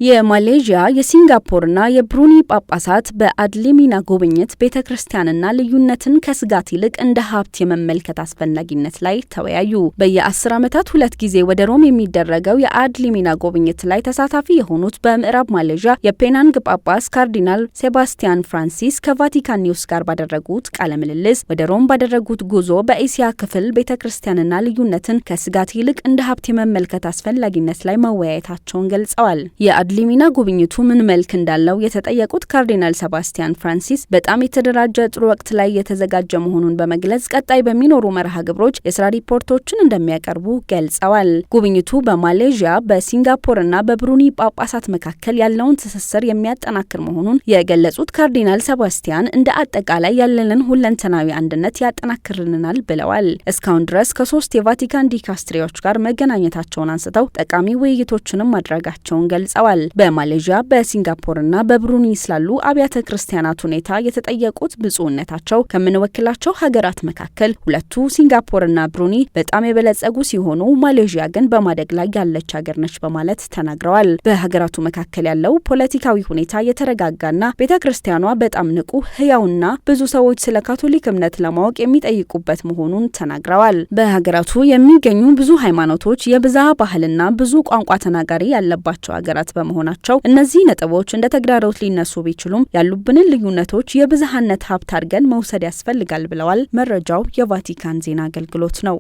የማሌዥያ የሲንጋፖርና የብሩኒ ጳጳሳት በአድሊሚና ጉብኝት ቤተክርስቲያንና ልዩነትን ከስጋት ይልቅ እንደ ሀብት የመመልከት አስፈላጊነት ላይ ተወያዩ። በየ10 ዓመታት 2 ጊዜ ወደ ሮም የሚደረገው የአድሊሚና ጉብኝት ላይ ተሳታፊ የሆኑት በምዕራብ ማሌዥያ የፔናንግ ጳጳስ ካርዲናል ሴባስቲያን ፍራንሲስ ከቫቲካን ኒውስ ጋር ባደረጉት ቃለ ምልልስ ወደ ሮም ባደረጉት ጉዞ በኤሲያ ክፍል ቤተክርስቲያንና ልዩነትን ከስጋት ይልቅ እንደ ሀብት የመመልከት አስፈላጊነት ላይ መወያየታቸውን ገልጸዋል። የአድሊሚና ጉብኝቱ ምን መልክ እንዳለው የተጠየቁት ካርዲናል ሴባስቲያን ፍራንሲስ በጣም የተደራጀ ጥሩ ወቅት ላይ የተዘጋጀ መሆኑን በመግለጽ ቀጣይ በሚኖሩ መርሃ ግብሮች የስራ ሪፖርቶችን እንደሚያቀርቡ ገልጸዋል። ጉብኝቱ በማሌዥያ በሲንጋፖርና በብሩኒ ጳጳሳት መካከል ያለውን ትስስር የሚያጠናክር መሆኑን የገለጹት ካርዲናል ሴባስቲያን እንደ አጠቃላይ ያለንን ሁለንተናዊ አንድነት ያጠናክርልናል ብለዋል። እስካሁን ድረስ ከ3 የቫቲካን ዲካስትሪዎች ጋር መገናኘታቸውን አንስተው ጠቃሚ ውይይቶችንም ማድረጋቸውን ገልጸዋል። በማሌዥያ በሲንጋፖርና በብሩኒ ስላሉ አብያተ ክርስቲያናት ሁኔታ የተጠየቁት ብፁዕነታቸው ከምንወክላቸው ሀገራት መካከል ሁለቱ ሲንጋፖርና ብሩኒ በጣም የበለጸጉ ሲሆኑ ማሌዥያ ግን በማደግ ላይ ያለች ሀገር ነች በማለት ተናግረዋል። በሀገራቱ መካከል ያለው ፖለቲካዊ ሁኔታ የተረጋጋና ቤተክርስቲያኗ በጣም ንቁ፣ ህያውና ብዙ ሰዎች ስለ ካቶሊክ እምነት ለማወቅ የሚጠይቁበት መሆኑን ተናግረዋል። በሀገራቱ የሚገኙ ብዙ ሃይማኖቶች፣ የብዝሃ ባህልና ብዙ ቋንቋ ተናጋሪ ያለባቸው ሀገራት በመሆናቸው እነዚህ ነጥቦች እንደ ተግዳሮት ሊነሱ ቢችሉም ያሉብንን ልዩነቶች የብዝሃነት ሀብት አድርገን መውሰድ ያስፈልጋል ብለዋል። መረጃው የቫቲካን ዜና አገልግሎት ነው።